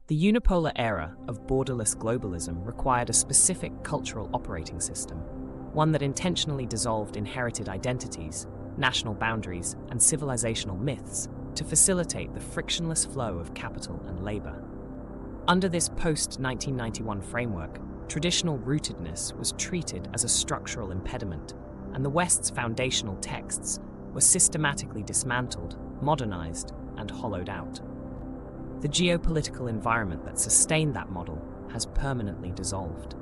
The unipolar era of borderless globalism required a specific cultural operating system, one that intentionally dissolved inherited identities, national boundaries, and civilizational myths to facilitate the frictionless flow of capital and labor. Under this post-1991 framework, traditional rootedness was treated as a structural impediment, and the West's foundational texts were systematically dismantled, modernized, and hollowed out. The geopolitical environment that sustained that model has permanently dissolved.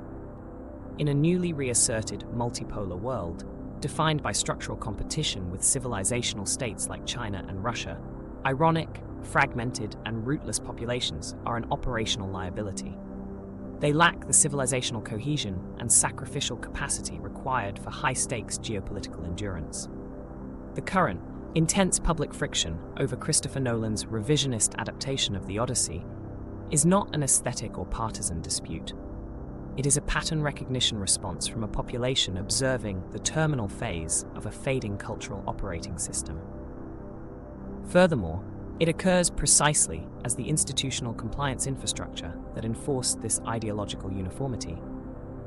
In a newly reasserted multipolar world, defined by structural competition with civilizational states like China and Russia, ironic, fragmented, and rootless populations are an operational liability. They lack the civilizational cohesion and sacrificial capacity required for high-stakes geopolitical endurance. The current, intense public friction over Christopher Nolan's revisionist adaptation of the Odyssey is not an aesthetic or partisan dispute. It is a pattern recognition response from a population observing the terminal phase of a fading cultural operating system. Furthermore, it occurs precisely as the institutional compliance infrastructure that enforced this ideological uniformity,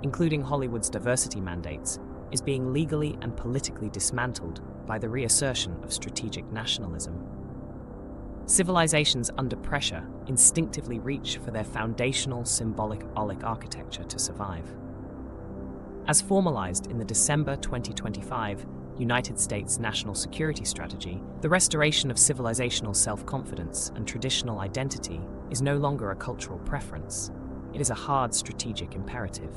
including Hollywood's diversity mandates, is being legally and politically dismantled by the reassertion of strategic nationalism. Civilizations under pressure instinctively reach for their foundational symbolic architecture to survive. As formalized in the December 2025 United States National Security Strategy, the restoration of civilizational self-confidence and traditional identity is no longer a cultural preference. It is a hard strategic imperative.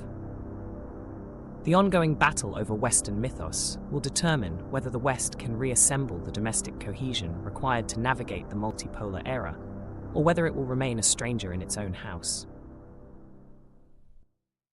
The ongoing battle over Western mythos will determine whether the West can reassemble the domestic cohesion required to navigate the multipolar era, or whether it will remain a stranger in its own house.